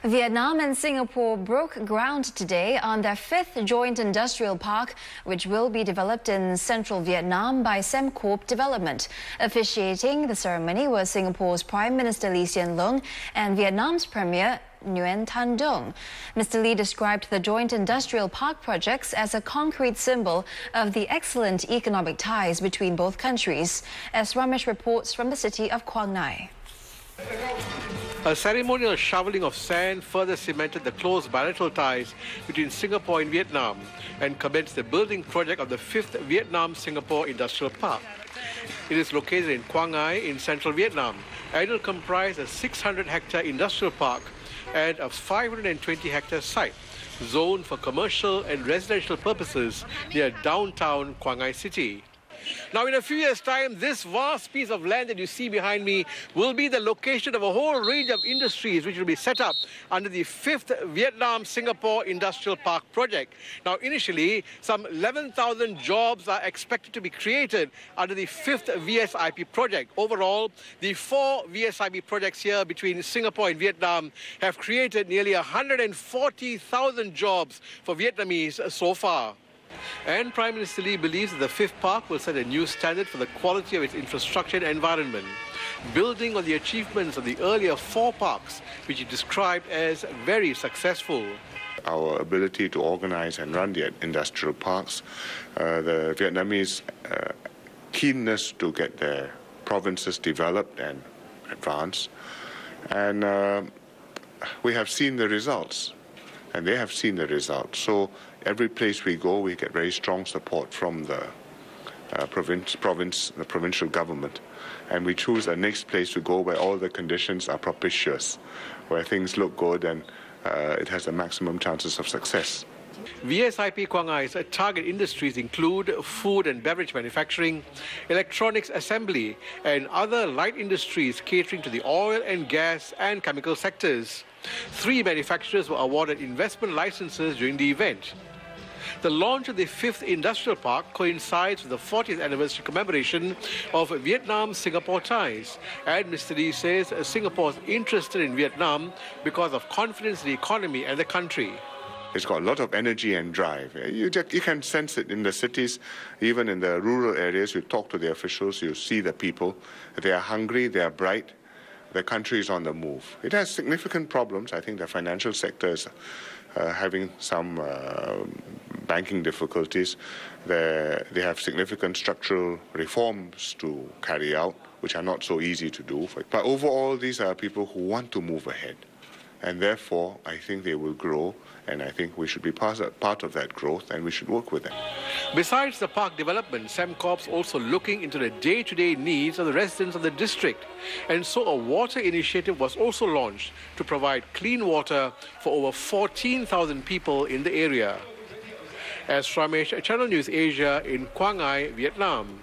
Vietnam and Singapore broke ground today on their fifth joint industrial park, which will be developed in central Vietnam by Sembcorp Development. Officiating the ceremony was Singapore's Prime Minister Hsien Loong and Vietnam's Premier Nguyen Tan Dung. Mr. Lee described the joint industrial park projects as a concrete symbol of the excellent economic ties between both countries. As Ramesh reports from the city of Quang Ngai. A ceremonial shoveling of sand further cemented the close bilateral ties between Singapore and Vietnam and commenced the building project of the 5th Vietnam-Singapore Industrial Park. It is located in Quang Ngai in central Vietnam and will comprise a 600-hectare industrial park and a 520-hectare site zoned for commercial and residential purposes near downtown Quang Ngai City. Now, in a few years' time, this vast piece of land that you see behind me will be the location of a whole range of industries which will be set up under the 5th Vietnam-Singapore Industrial Park project. Now, initially, some 11,000 jobs are expected to be created under the 5th VSIP project. Overall, the 4 VSIP projects here between Singapore and Vietnam have created nearly 140,000 jobs for Vietnamese so far. And Prime Minister Lee believes that the 5th park will set a new standard for the quality of its infrastructure and environment, building on the achievements of the earlier 4 parks, which he described as very successful. Our ability to organize and run the industrial parks, the Vietnamese keenness to get their provinces developed and advanced, and we have seen the results. And they have seen the results. So every place we go, we get very strong support from the provincial government. And we choose the next place to go where all the conditions are propitious, where things look good and it has the maximum chances of success. VSIP Quang Ngai's target industries include food and beverage manufacturing, electronics assembly, and other light industries catering to the oil and gas and chemical sectors. 3 manufacturers were awarded investment licenses during the event. The launch of the 5th Industrial Park coincides with the 40th anniversary commemoration of Vietnam-Singapore ties. And Mr. Lee says Singapore is interested in Vietnam because of confidence in the economy and the country. It's got a lot of energy and drive. You can sense it in the cities, even in the rural areas. You talk to the officials, you see the people. They are hungry, they are bright. The country is on the move. It has significant problems. I think the financial sector is having some banking difficulties. They have significant structural reforms to carry out, which are not so easy to do. But overall, these are people who want to move ahead. And therefore, I think they will grow, and I think we should be part of that growth, and we should work with them. Besides the park development, Sembcorp's also looking into the day-to-day needs of the residents of the district. And so a water initiative was also launched to provide clean water for over 14,000 people in the area. As Ramesh, Channel News Asia in Quang Ngai, Vietnam.